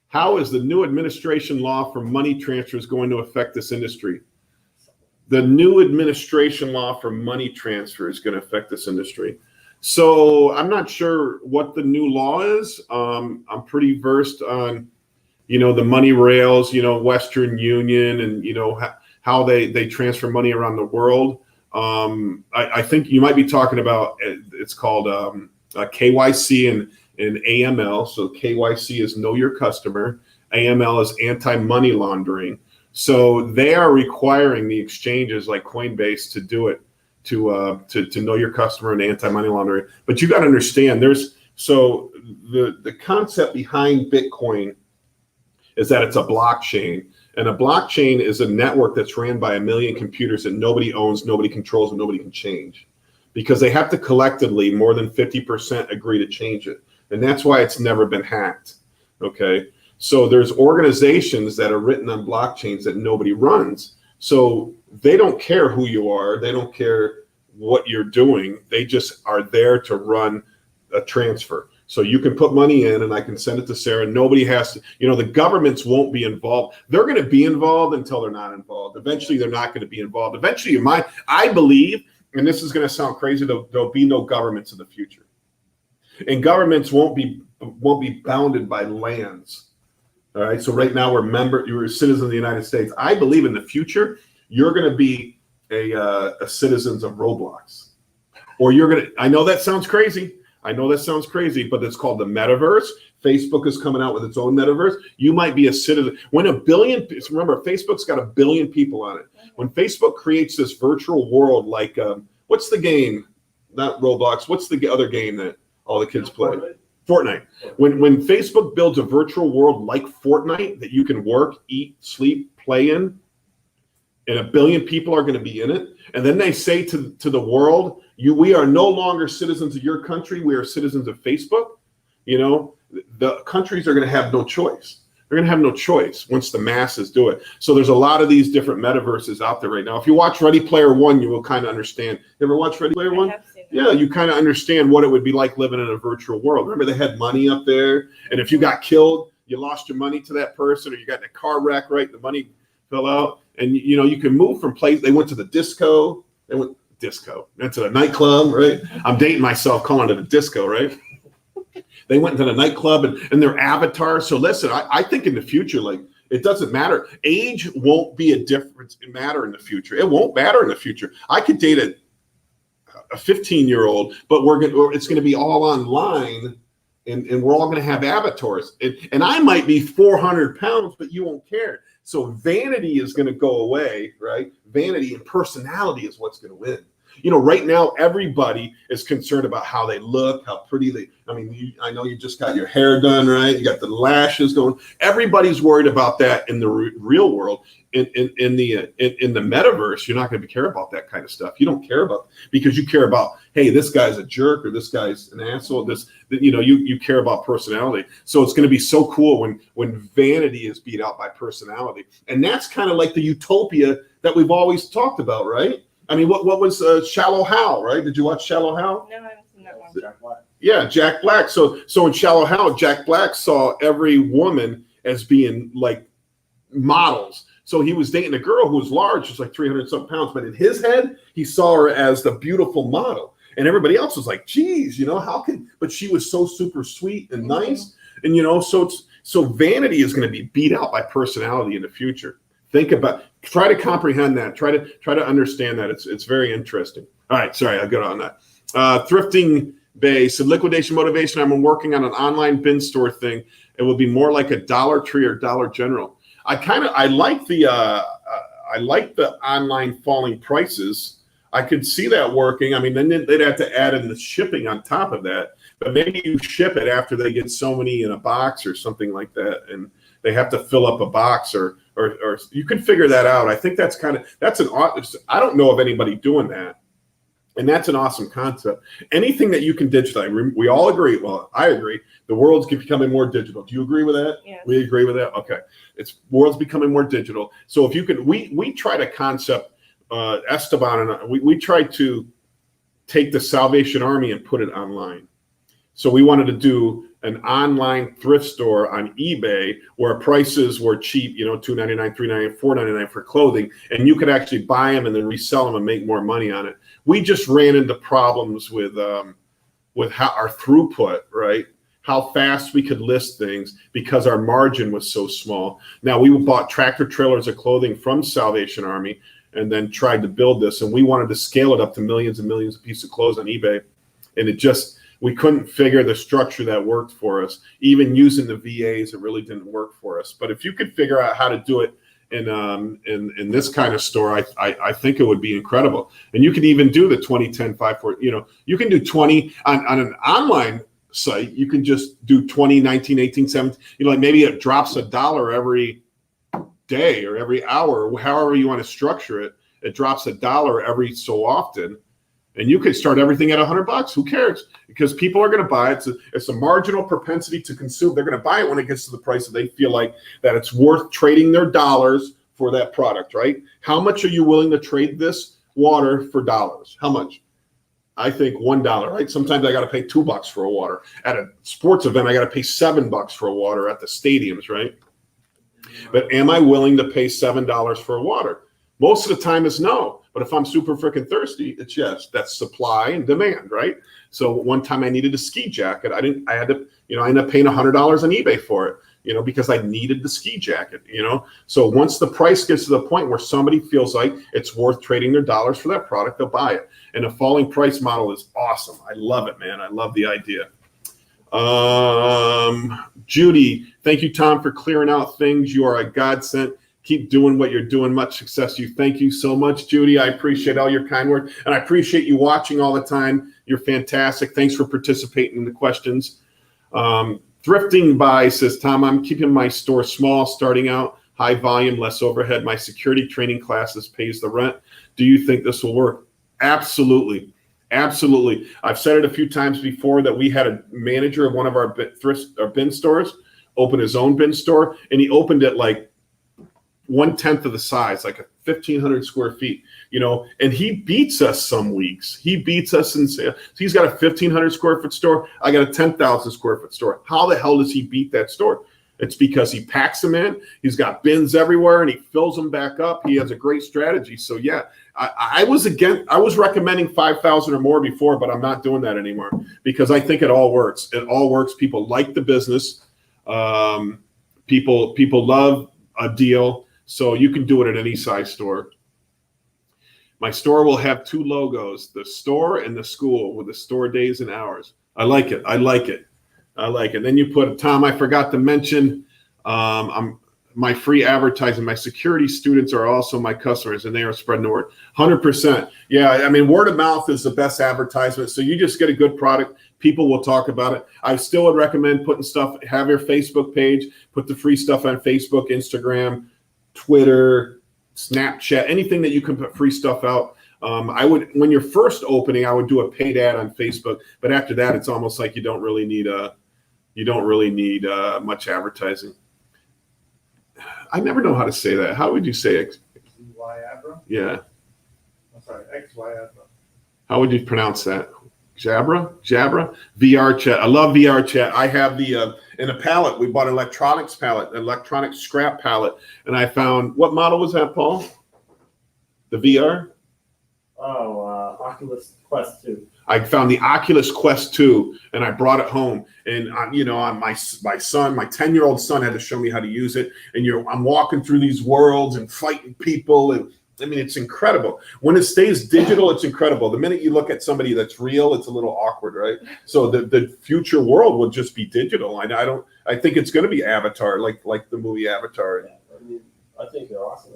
How is the new administration law for money transfers going to affect this industry? The new administration law for money transfer is going to affect this industry. So I'm not sure what the new law is. I'm pretty versed on the money rails, Western Union, and how they transfer money around the world. I think you might be talking about, it's called KYC and AML. So KYC is know your customer. AML is anti-money laundering. So they are requiring the exchanges like Coinbase to do it, to know your customer and anti-money laundering. But you got to understand, the concept behind Bitcoin is that it's a blockchain. And a blockchain is a network that's ran by 1 million computers that nobody owns, nobody controls, and nobody can change. Because they have to collectively, more than 50% agree to change it. And that's why it's never been hacked. Okay. So there's organizations that are written on blockchains that nobody runs. So they don't care who you are. They don't care what you're doing. They just are there to run a transfer. So you can put money in and I can send it to Sarah. Nobody has to, the governments won't be involved. They're going to be involved until they're not involved. Eventually, they're not going to be involved. Eventually, I believe, and this is going to sound crazy, there'll be no governments in the future. And governments won't be bounded by lands. All right. So right now you're a citizen of the United States. I believe in the future, you're going to be a citizens of Roblox, or I know that sounds crazy. But it's called the Metaverse. Facebook is coming out with its own Metaverse. You might be a citizen. Remember, Facebook's got 1 billion people on it. When Facebook creates this virtual world, like, what's the game? Not Roblox. What's the other game that all the kids play? Fortnite. When Facebook builds a virtual world like Fortnite that you can work, eat, sleep, play in, and 1 billion people are going to be in it, and then they say to the world, we are no longer citizens of your country, we are citizens of Facebook, the countries are going to have no choice. They're going to have no choice once the masses do it. So there's a lot of these different metaverses out there right now. If you watch Ready Player One, you will kind of understand. You ever watch Ready Player One? Yeah, you kind of understand what it would be like living in a virtual world. Remember, they had money up there, and if you got killed, you lost your money to that person, or you got in a car wreck, right? The money fell out, and you can move from place. They went to the disco. Went to the nightclub, right? I'm dating myself calling it a disco, right? They went into the nightclub and their avatars. So listen, I think in the future, like, it doesn't matter. Age won't be a difference matter in the future. It won't matter in the future. I could date a 15-year-old, but it's going to be all online, and we're all going to have avatars. And I might be 400 pounds, but you won't care. So vanity is going to go away, right? Vanity and personality is what's going to win. Right now, everybody is concerned about how they look, how pretty I know you just got your hair done, right? You got the lashes going. Everybody's worried about that in the real world. In the metaverse, you're not going to care about that kind of stuff. You don't care about it because you care about, hey, this guy's a jerk or this guy's an asshole. You care about personality. So it's going to be so cool when vanity is beat out by personality, and that's kind of like the utopia that we've always talked about, right? I mean, what was Shallow Hal, right? Did you watch Shallow Hal? No, I haven't seen that one. Jack Black. Yeah, Jack Black. So in Shallow Hal, Jack Black saw every woman as being like models. So he was dating a girl who was large, she's like 300-something pounds, but in his head, he saw her as the beautiful model. And everybody else was like, geez, but she was so super sweet and nice. And, so vanity is going to be beat out by personality in the future. Try to comprehend that. Try to understand that. It's very interesting. All right, sorry, I'll get on that. Thrifting Bay said, liquidation motivation. I'm working on an online bin store thing. It will be more like a Dollar Tree or Dollar General. I like the online falling prices. I could see that working. I mean, then they'd have to add in the shipping on top of that. But maybe you ship it after they get so many in a box or something like that, and they have to fill up a box or you can figure that out. I think that's I don't know of anybody doing that. And that's an awesome concept. Anything that you can digitize, we all agree. Well, I agree. The world's becoming more digital. Do you agree with that? Yes. We agree with that? Okay. World's becoming more digital. So if you could, we tried a concept, Esteban and I, we tried to take the Salvation Army and put it online. So we wanted to do an online thrift store on eBay where prices were cheap, $2.99, $3.99, $4.99 for clothing, and you could actually buy them and then resell them and make more money on it. We just ran into problems with how our throughput, right? How fast we could list things because our margin was so small. Now we bought tractor trailers of clothing from Salvation Army and then tried to build this, and we wanted to scale it up to millions and millions of pieces of clothes on eBay, and we couldn't figure the structure that worked for us. Even using the VAs, it really didn't work for us. But if you could figure out how to do it in this kind of store, I think it would be incredible. And you could even do the 2010 540. You can do 20 on an online site. You can just do 20, 19, 18, 17. Like maybe it drops $1 every day or every hour, however you want to structure it. It drops $1 every so often. And you could start everything at $100. Who cares? Because people are going to buy it. It's a marginal propensity to consume. They're going to buy it when it gets to the price that they feel like that it's worth trading their dollars for that product, right? How much are you willing to trade this water for dollars? How much? I think $1, right? Sometimes I got to pay $2 for a water. At a sports event, I got to pay $7 for a water at the stadiums, right? But am I willing to pay $7 for a water? Most of the time it's no. But if I'm super freaking thirsty, it's yes. That's supply and demand, right? So one time I needed a ski jacket. I ended up paying $100 on eBay for it, because I needed the ski jacket, So once the price gets to the point where somebody feels like it's worth trading their dollars for that product, they'll buy it. And a falling price model is awesome. I love it, man. I love the idea. Judy, thank you, Tom, for clearing out things. You are a godsend. Keep doing what you're doing. Much success to you. Thank you so much, Judy. I appreciate all your kind words, and I appreciate you watching all the time. You're fantastic. Thanks for participating in the questions. Thrifting by says, Tom, I'm keeping my store small, starting out, high volume, less overhead. My security training classes pays the rent. Do you think this will work? Absolutely. Absolutely. I've said it a few times before that we had a manager of one of our bin stores open his own bin store, and he opened it like 1/10 of the size, like 1,500 square feet, and he beats us some weeks. He beats us in sales. So he's got a 1,500 square foot store. I got a 10,000 square foot store. How the hell does he beat that store? It's because he packs them in. He's got bins everywhere and he fills them back up. He has a great strategy. So yeah, I was recommending 5,000 or more before, but I'm not doing that anymore because I think it all works. It all works. People like the business. People love a deal. So you can do it at any size store. My store will have 2 logos, the store and the school, with the store days and hours. I like it. Then you put, Tom, I forgot to mention, my free advertising. My security students are also my customers, and they are spreading the word. 100%. Yeah, I mean, word of mouth is the best advertisement. So you just get a good product. People will talk about it. I still would recommend putting stuff, have your Facebook page, put the free stuff on Facebook, Instagram, Twitter, Snapchat, anything that you can put free stuff out. I would, when you're first opening, I would do a paid ad on Facebook, but after that, it's almost like you don't really need much advertising. I never know how to say that. How would you say it? Viagra? Yeah. I'm sorry, Viagra. How would you pronounce that? Jabra? VR chat. I love VR chat. I have in a pallet. We bought an electronics pallet, an electronic scrap pallet, and I found, what model was that, Paul? The VR? Oculus Quest 2. I found the Oculus Quest 2, and I brought it home. And my son, my 10-year-old son, had to show me how to use it. And I'm walking through these worlds and fighting people, and I mean, it's incredible. When it stays digital, it's incredible. The minute you look at somebody that's real, it's a little awkward, right? So the future world will just be digital. I think it's going to be Avatar, like the movie Avatar. Yeah, I think they're awesome.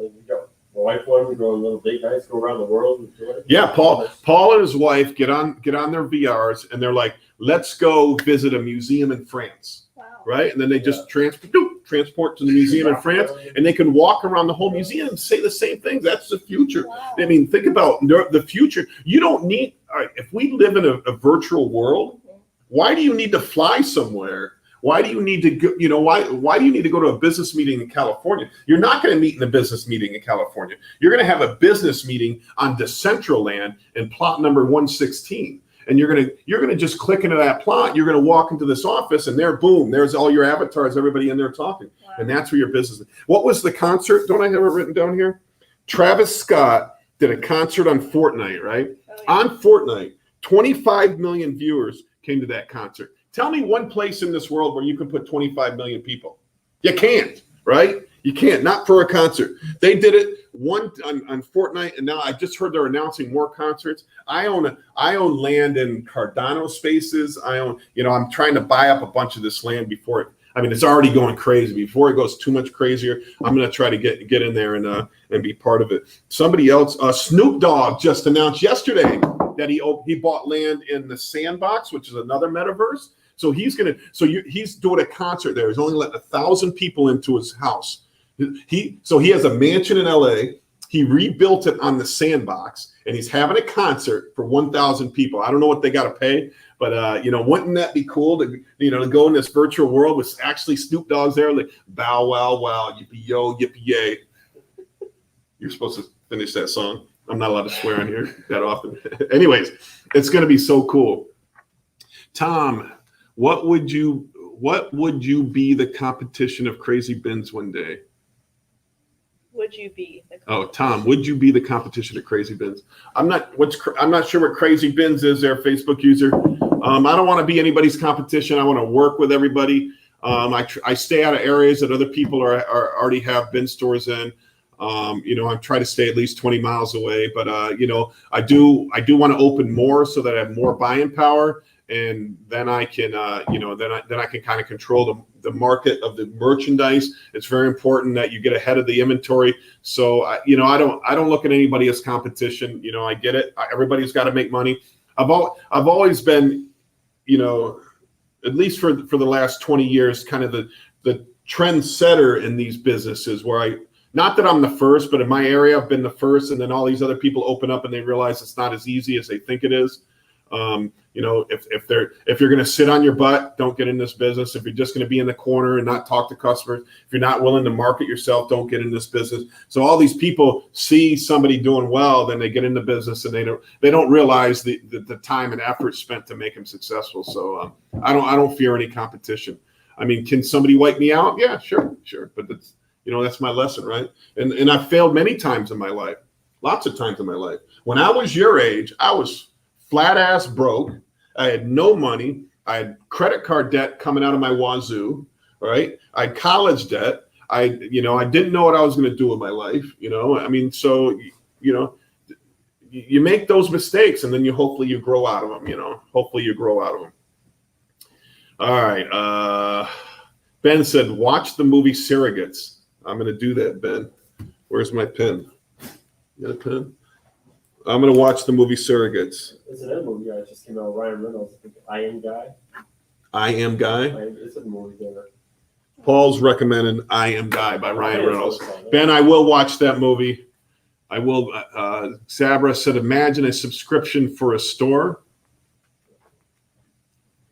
My wife wanted to go on little date nights, go around the world. And do it. Yeah, Paul and his wife get on their VRs, and they're like, let's go visit a museum in France. Wow. Right? And then they just transport to the museum in France, and they can walk around the whole museum and say the same things. That's the future. Wow. I mean, think about the future. You don't need, all right, if we live in a virtual world, why do you need to fly somewhere? Why do you need to go, why do you need to go to a business meeting in California? You're not going to meet in a business meeting in California. You're going to have a business meeting on Decentraland in plot number 116. And you're gonna just click into that plot. You're gonna walk into this office, and there's all your avatars, everybody in there talking. Wow. And that's where your business is. What was the concert? Don't I have it written down here? Travis Scott did a concert on Fortnite, right? Oh, yeah. On Fortnite, 25 million viewers came to that concert. Tell me one place in this world where you can put 25 million people. You can't, right? You can't, not for a concert. They did it on Fortnite, and now I just heard they're announcing more concerts. I own land in Cardano Spaces. I'm trying to buy up a bunch of this land before it's already going crazy. Before it goes too much crazier, I'm going to try to get in there and be part of it. Somebody else, Snoop Dogg just announced yesterday that he bought land in the Sandbox, which is another metaverse. So he's doing a concert there. He's only letting 1,000 people into his house. He has a mansion in LA. He rebuilt it on the sandbox, and he's having a concert for 1,000 people. I don't know what they got to pay, but wouldn't that be cool to go in this virtual world with actually Snoop Dogg's there, like bow wow wow, yippee yo, yippee yay. You're supposed to finish that song. I'm not allowed to swear on here that often. Anyways, it's going to be so cool. Tom, what would you be the competition of Crazy Bins one day? Would you be? Oh, Tom, would you be the competition of Crazy Bins? I'm not sure what Crazy Bins is there, Facebook user. I don't want to be anybody's competition. I want to work with everybody. I stay out of areas that other people are already have bin stores in. I try to stay at least 20 miles away, but I do want to open more so that I have more buying power, and then I can then I can kind of control the market of the merchandise. It's very important that you get ahead of the inventory. So I don't look at anybody as competition. I get it. Everybody's got to make money. I've always been, at least for the last 20 years, kind of the trendsetter in these businesses, where not that I'm the first, but in my area, I've been the first, and then all these other people open up and they realize it's not as easy as they think it is. If you're going to sit on your butt, don't get in this business. If you're just going to be in the corner and not talk to customers, if you're not willing to market yourself, don't get in this business. So all these people see somebody doing well, then they get in the business, and they don't realize the time and effort spent to make them successful. So I don't fear any competition. I mean, can somebody wipe me out? Yeah, sure, but that's my lesson, right? And I've failed many times in my life, lots of times in my life. When I was your age, I was flat ass broke. I had no money. I had credit card debt coming out of my wazoo, right? I had college debt. I didn't know what I was going to do with my life. So you make those mistakes, and then hopefully you grow out of them. Hopefully you grow out of them. All right. Ben said, watch the movie Surrogates. I'm going to do that, Ben. Where's my pen? You got a pen? I'm going to watch the movie Surrogates. It's another movie that just came out. Ryan Reynolds, I Am Guy. I Am Guy? It's a movie there. Paul's recommended I Am Guy by Ryan Reynolds. Ben, I will watch that movie. I will. Sabra said, imagine a subscription for a store.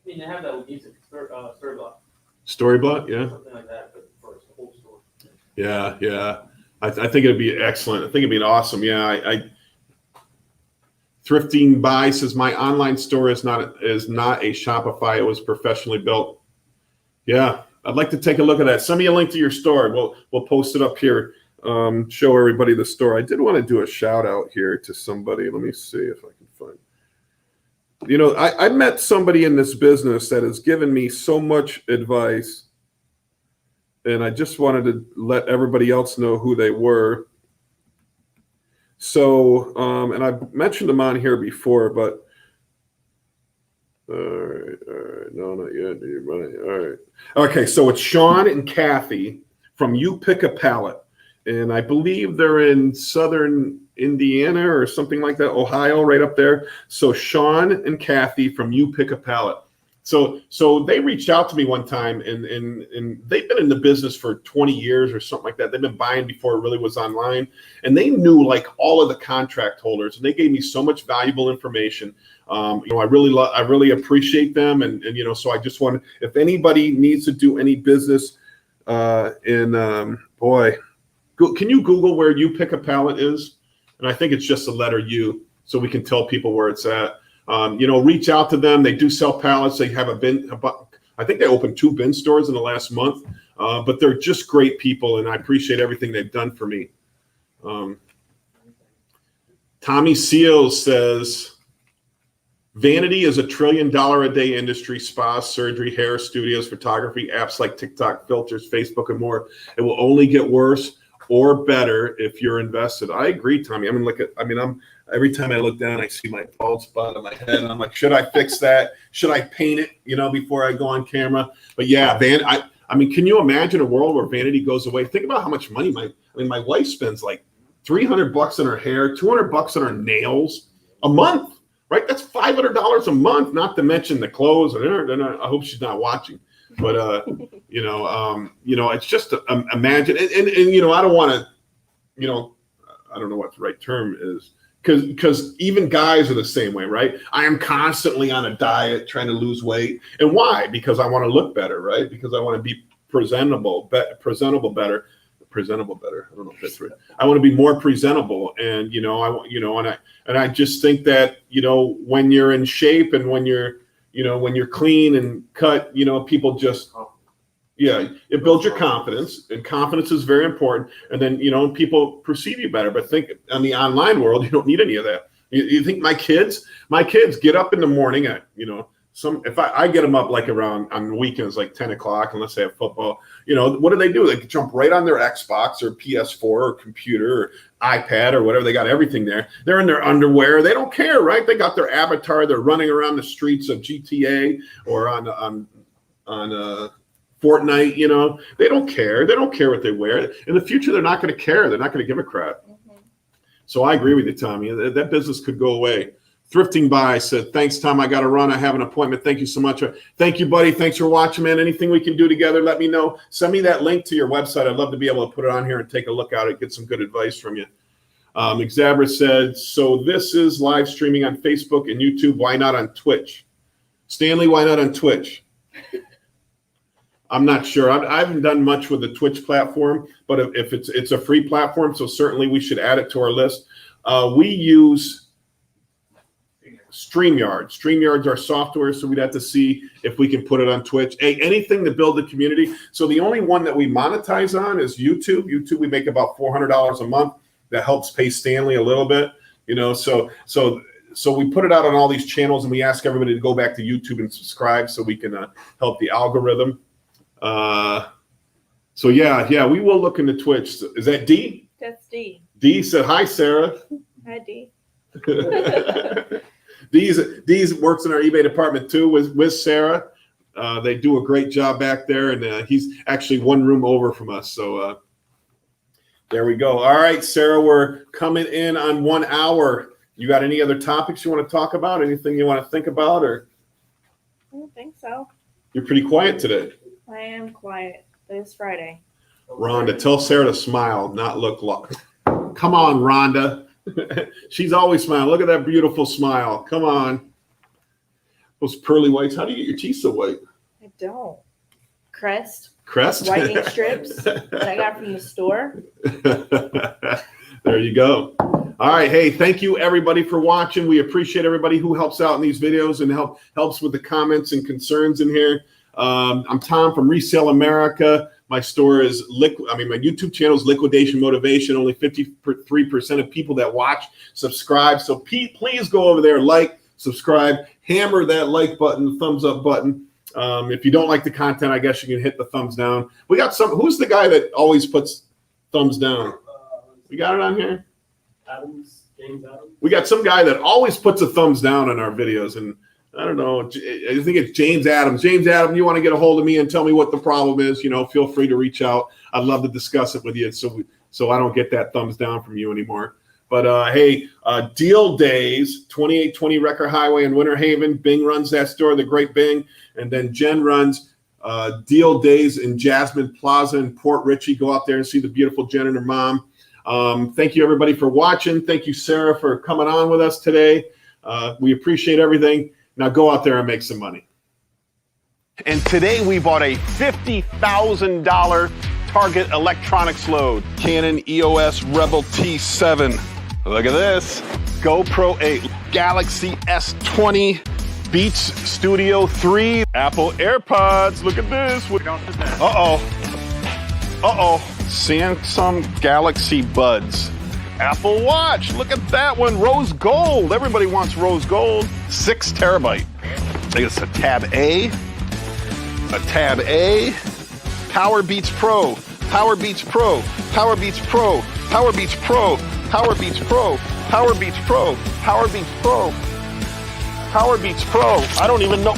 I mean, they have that with music, Storyblock. Storyblock, yeah. Something like that, but for a whole store. Yeah. I think it'd be excellent. I think it'd be awesome. Yeah, Thrifting Buy says my online store is not a Shopify. It was professionally built. Yeah, I'd like to take a look at that. Send me a link to your store. We'll post it up here. Show everybody the store. I did want to do a shout out here to somebody. Let me see if I can find. I met somebody in this business that has given me so much advice, and I just wanted to let everybody else know who they were. So, and I've mentioned them on here before, but all right, no, not yet. All right, okay. So it's Sean and Kathy from You Pick a Pallet, and I believe they're in Southern Indiana or something like that, Ohio, right up there. So Sean and Kathy from You Pick a Pallet. So they reached out to me one time, and they've been in the business for 20 years or something like that. They've been buying before it really was online, and they knew like all of the contract holders, and they gave me so much valuable information. I really appreciate them, and so I just want, if anybody needs to do any business, can you Google where You Pick a Pallet is? And I think it's just the letter U, so we can tell people where it's at. Reach out to them. They do sell pallets. They have I think they opened 2 bin stores in the last month, but they're just great people, and I appreciate everything they've done for me. Tommy Seals says, vanity is $1 trillion a day industry, spas, surgery, hair studios, photography, apps like TikTok, filters, Facebook, and more. It will only get worse or better if you're invested. I agree, Tommy. Every time I look down, I see my bald spot on my head, and I'm like, should I fix that? Should I paint it, before I go on camera? But yeah, can you imagine a world where vanity goes away? Think about how much money my wife spends like $300 on her hair, $200 on her nails a month, right? That's $500 a month, not to mention the clothes. I hope she's not watching. But it's just imagine, and I don't want to, I don't know what the right term is. Because even guys are the same way, right? I am constantly on a diet trying to lose weight. And why? Because I want to look better, right? Because I want to be presentable better. I don't know if that's right. I want to be more presentable. And, I want, and I just think that, when you're in shape and when you're clean and cut, people just, it builds your confidence, and confidence is very important. And then, people perceive you better. But think on the online world, you don't need any of that. You think my kids get up in the morning at, if I get them up like around on weekends, like 10 o'clock, unless they have football, what do? They jump right on their Xbox or PS4 or computer or iPad or whatever. They got everything there. They're in their underwear. They don't care, right? They got their avatar. They're running around the streets of GTA or on Fortnite, they don't care. They don't care what they wear. In the future, they're not going to care. They're not going to give a crap. Mm-hmm. So I agree with you, Tommy. That business could go away. Thrifting By said, thanks, Tom. I got to run. I have an appointment. Thank you so much. Thank you, buddy. Thanks for watching, man. Anything we can do together, let me know. Send me that link to your website. I'd love to be able to put it on here and take a look at it, get some good advice from you. Exabra said, so this is live streaming on Facebook and YouTube. Why not on Twitch? Stanley, why not on Twitch? I'm not sure. I haven't done much with the Twitch platform, but if it's a free platform, so certainly we should add it to our list. We use StreamYard. StreamYard's our software, so we'd have to see if we can put it on Twitch. Anything to build the community. So the only one that we monetize on is YouTube. YouTube, we make about $400 a month. That helps pay Stanley a little bit, So we put it out on all these channels, and we ask everybody to go back to YouTube and subscribe so we can help the algorithm. So yeah, we will look into Twitch. Is that D? That's D. D said, hi, Sarah. Hi, D. D's works in our eBay department too with Sarah. They do a great job back there, and he's actually one room over from us. So there we go. All right, Sarah, we're coming in on 1 hour. You got any other topics you want to talk about? Anything you want to think about? Or I don't think so. You're pretty quiet today. I am quiet, but it's Friday. Rhonda, tell Sarah to smile, not look like. Come on, Rhonda. She's always smiling. Look at that beautiful smile. Come on. Those pearly whites. How do you get your teeth so white? I don't. Crest Whitening whitening strips that I got from the store. There you go. All right. Hey, thank you everybody for watching. We appreciate everybody who helps out in these videos and helps with the comments and concerns in here. I'm Tom from Resale America. My store is my YouTube channel is Liquidation Motivation. Only 53% of people that watch subscribe. So please go over there, like, subscribe, hammer that like button, thumbs up button. If you don't like the content, I guess you can hit the thumbs down. We got who's the guy that always puts thumbs down? We got it on here? James Adams. We got some guy that always puts a thumbs down on our videos, and I don't know. I think it's James Adams. James Adams, you want to get a hold of me and tell me what the problem is, feel free to reach out. I'd love to discuss it with you so I don't get that thumbs down from you anymore. But hey, Deal Days, 2820 Record Highway in Winter Haven. Bing runs that store, the great Bing. And then Jen runs Deal Days in Jasmine Plaza in Port Richey. Go out there and see the beautiful Jen and her mom. Thank you, everybody, for watching. Thank you, Sarah, for coming on with us today. We appreciate everything. Now go out there and make some money. And today we bought a $50,000 Target Electronics load. Canon EOS Rebel T7. Look at this. GoPro 8. Galaxy S20. Beats Studio 3. Apple AirPods. Look at this. Uh-oh. Samsung Galaxy Buds. Apple Watch. Look at that one. Rose gold. Everybody wants rose gold. 6 terabyte. I think it's a Tab A. A Tab A. Power Beats Pro. Power Beats Pro. Power Beats Pro. Power Beats Pro. Power Beats Pro. Power Beats Pro. Power Beats Pro. Power Beats Pro. I don't even know.